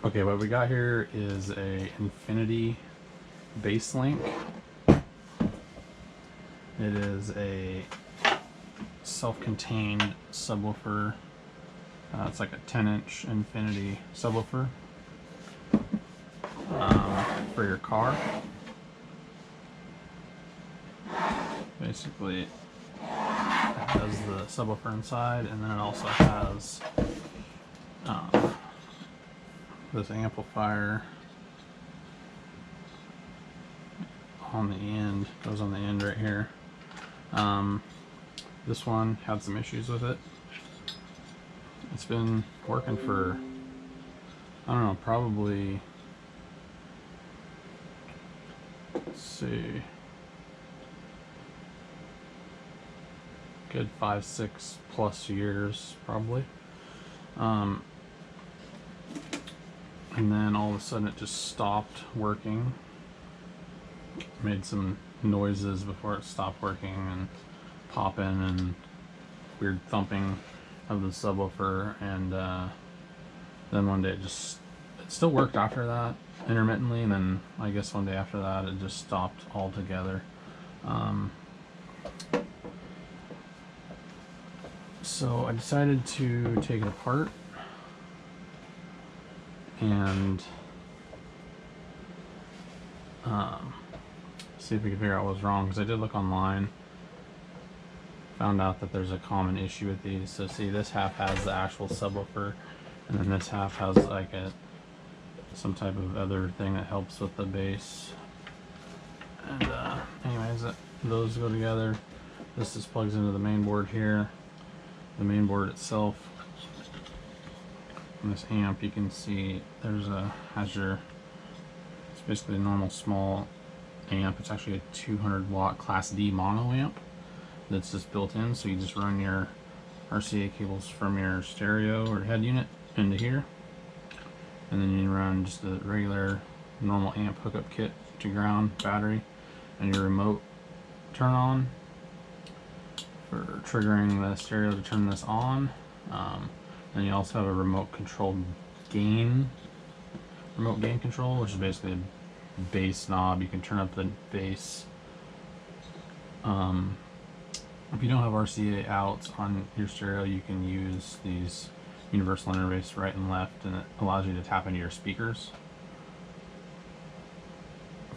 Okay, what we got here is a Infinity BassLink. It is a self-contained subwoofer. It's like a 10-inch Infinity subwoofer for your car. Basically, it has the subwoofer inside, and then it also has this amplifier on the end, goes on the end right here. This one had some issues with it. It's been working for, I don't know, probably, let's see, good 5-6+ years probably. And then all of a sudden it just stopped working. Made some noises before it stopped working, and popping and weird thumping of the subwoofer, and then one day it still worked after that intermittently, and then I guess one day after that it just stopped altogether. So I decided to take it apart and see if we can figure out what was wrong, because I did look online, found out that there's a common issue with these. So see, this half has the actual subwoofer, and then this half has like some type of other thing that helps with the bass. And anyways, those go together. This just plugs into the main board here. The main board itself, and this amp, you can see there's it's basically a normal small amp. It's actually a 200 watt Class D mono amp that's just built in, so you just run your RCA cables from your stereo or head unit into here, and then you run just a regular normal amp hookup kit to ground, battery, and your remote turn on for triggering the stereo to turn this on. And you also have a remote gain control, which is basically a bass knob. You can turn up the bass. If you don't have RCA out on your stereo, you can use these universal interface right and left, and it allows you to tap into your speakers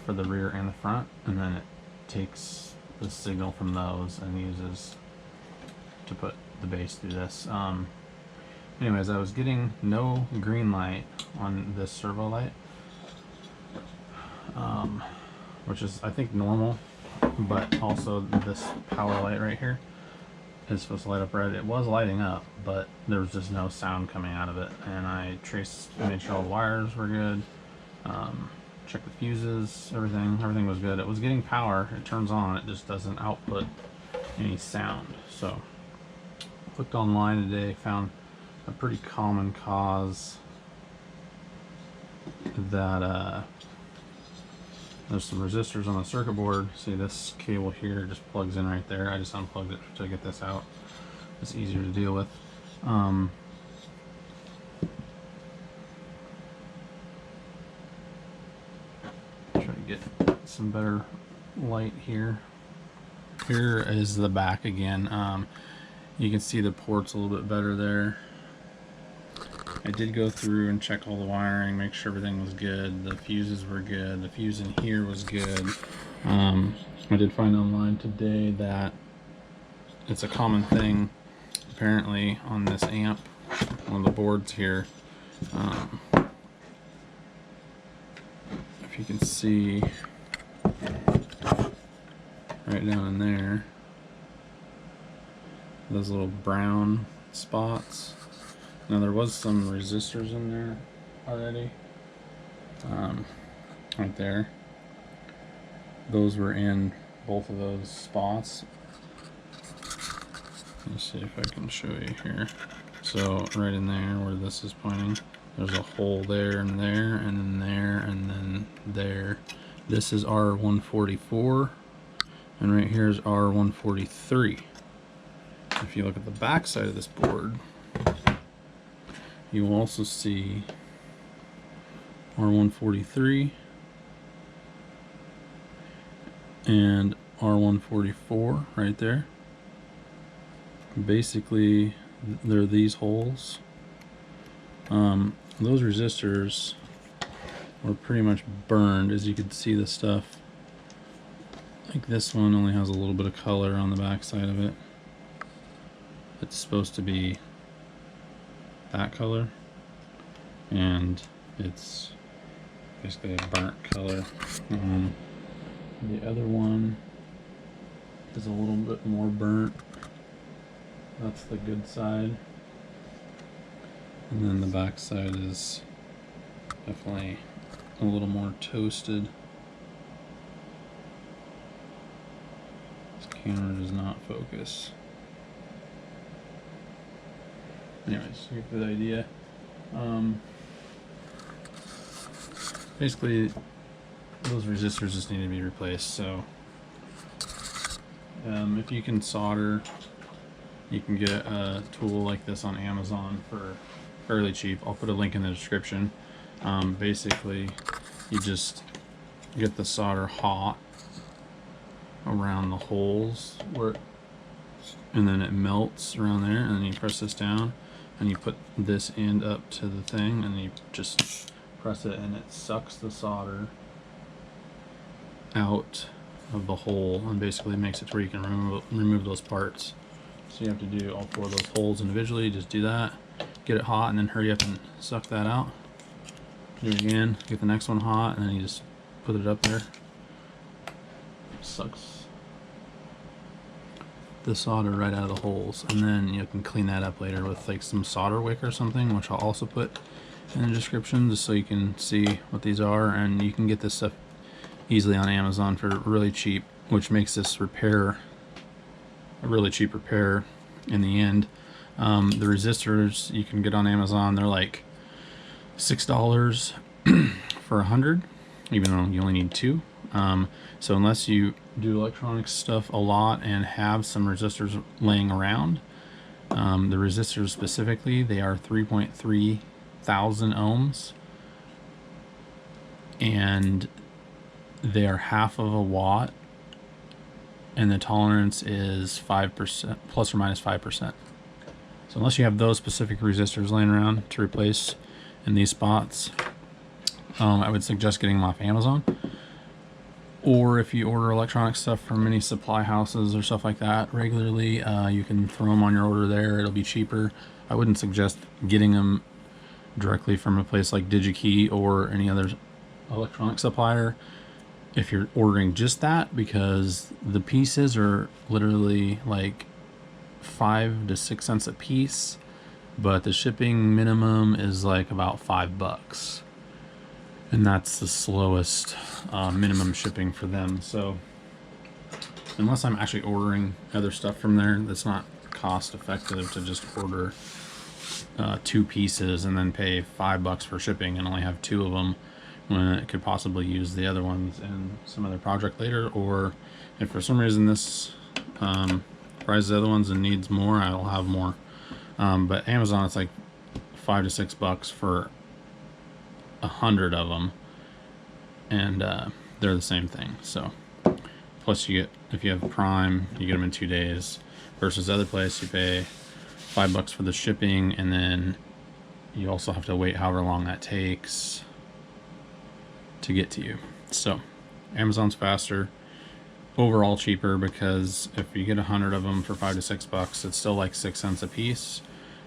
for the rear and the front, and then it takes the signal from those and uses to put the bass through this. Anyways, I was getting no green light on this servo light, which is, I think, normal, but also this power light right here is supposed to light up red. It was lighting up, but there was just no sound coming out of it. And I made sure all the wires were good, checked the fuses, everything was good. It was getting power, it turns on, it just doesn't output any sound. So I looked online today, found a pretty common cause that there's some resistors on the circuit board. See, this cable here just plugs in right there. I just unplugged it to get this out. It's easier to deal with. Try to get some better light here. Here is the back again. You can see the ports a little bit better there. I did go through and check all the wiring, make sure everything was good. The fuses were good. The fuse in here was good. I did find online today that it's a common thing, apparently, on this amp, on the boards here. If you can see right down in there, those little brown spots. Now, there was some resistors in there already, right there. Those were in both of those spots. Let's see if I can show you here. So right in there where this is pointing, there's a hole there and there, and then there, and then there. This is R144, and right here is R143. If you look at the back side of this board, you will also see R143 and R144 right there. Basically, they're these holes. Those resistors were pretty much burned, as you can see the stuff. Like this one only has a little bit of color on the back side of it. It's supposed to be that color, and it's basically a burnt color. The other one is a little bit more burnt. That's the good side. And then the back side is definitely a little more toasted. This camera does not focus. Anyways, you get the idea. Basically, those resistors just need to be replaced. So, if you can solder, you can get a tool like this on Amazon for fairly cheap. I'll put a link in the description. Basically, you just get the solder hot around the holes and then it melts around there, and then you press this down and you put this end up to the thing and you just press it, and it sucks the solder out of the hole and basically makes it to where you can remove those parts. So you have to do all 4 of those holes individually. Just do that, get it hot, and then hurry up and suck that out. Do it again, get the next one hot, and then you just put it up there. Sucks the solder right out of the holes, and then you can clean that up later with like some solder wick or something, which I'll also put in the description just so you can see what these are. And you can get this stuff easily on Amazon for really cheap, which makes this repair a really cheap repair in the end. The resistors you can get on Amazon, they're like $6 for 100, even though you only need 2. So unless you do electronic stuff a lot and have some resistors laying around, the resistors specifically, they are 3.3 thousand ohms, and they are half of a watt, and the tolerance is 5%, plus or minus 5%. So unless you have those specific resistors laying around to replace in these spots, I would suggest getting them off Amazon. Or if you order electronic stuff from any supply houses or stuff like that regularly, you can throw them on your order there. It'll be cheaper. I wouldn't suggest getting them directly from a place like DigiKey or any other electronic supplier if you're ordering just that, because the pieces are literally like 5 to 6 cents a piece, but the shipping minimum is like about $5. And that's the slowest minimum shipping for them. So unless I'm actually ordering other stuff from there, that's not cost effective to just order 2 pieces and then pay $5 for shipping and only have 2 of them, when it could possibly use the other ones in some other project later. Or if for some reason this prizes the other ones and needs more, I'll have more. But Amazon, it's like $5 to $6 for 100 of them, and they're the same thing. So plus you get, if you have Prime, you get them in 2 days, versus other place you pay $5 for the shipping, and then you also have to wait however long that takes to get to you. So Amazon's faster, overall cheaper, because if you get 100 of them for $5 to $6, it's still like 6 cents a piece,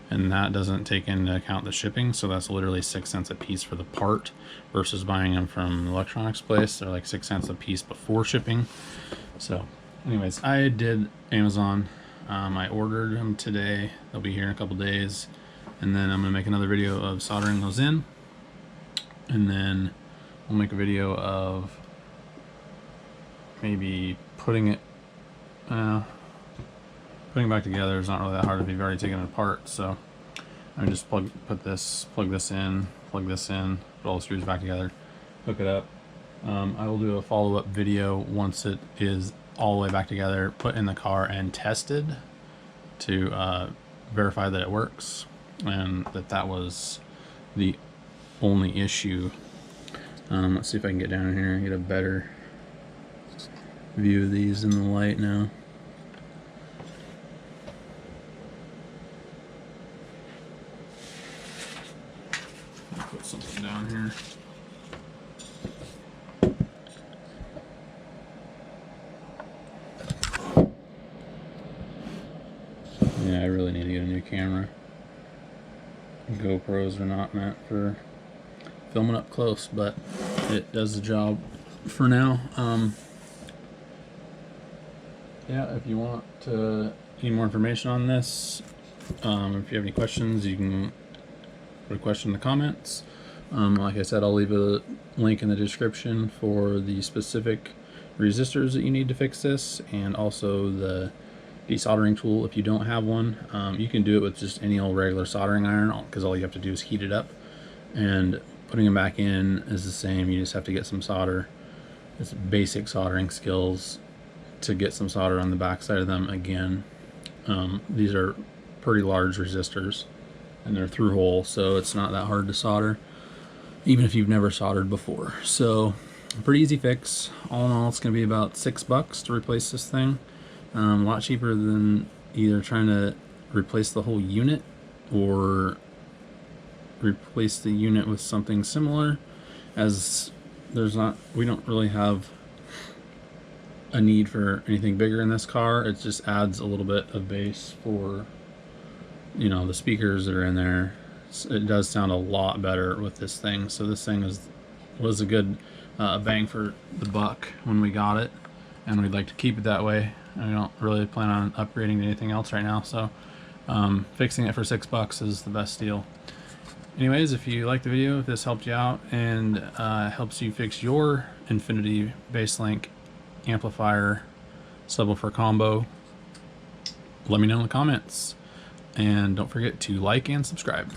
and that doesn't take into account the shipping. So that's literally 6 cents a piece for the part, versus buying them from an electronics place, they're like 6 cents a piece before shipping. So anyways, I did Amazon. I ordered them today. They'll be here in a couple days, and then I'm gonna make another video of soldering those in, and then we'll make a video of maybe putting it back together. Is not really that hard if you've already taken it apart. So I just plug this in, put all the screws back together, hook it up. I will do a follow-up video once it is all the way back together, put in the car and tested to verify that it works, and that was the only issue Let's see if I can get down here and get a better view of these in the light now. I'll put something down here. Yeah, I really need to get a new camera. GoPros are not meant for filming up close, but it does the job for now. Yeah, if you want any more information on this, if you have any questions, you can put a question in the comments. Like I said, I'll leave a link in the description for the specific resistors that you need to fix this, and also the desoldering tool if you don't have one. You can do it with just any old regular soldering iron, because all you have to do is heat it up, and putting them back in is the same. You just have to get some solder. It's basic soldering skills to get some solder on the back side of them again. These are pretty large resistors and they're through hole, so it's not that hard to solder even if you've never soldered before. So pretty easy fix. All in all, it's going to be about $6 to replace this thing. A lot cheaper than either trying to replace the whole unit or replace the unit with something similar, as we don't really have a need for anything bigger in this car. It just adds a little bit of bass for, you know, the speakers that are in there. It does sound a lot better with this thing. So this thing was a good bang for the buck when we got it, and we'd like to keep it that way. And we don't really plan on upgrading to anything else right now, so fixing it for $6 is the best deal. Anyways, if you liked the video, if this helped you out and helps you fix your Infinity BassLink amplifier subwoofer combo, let me know in the comments, and don't forget to like and subscribe.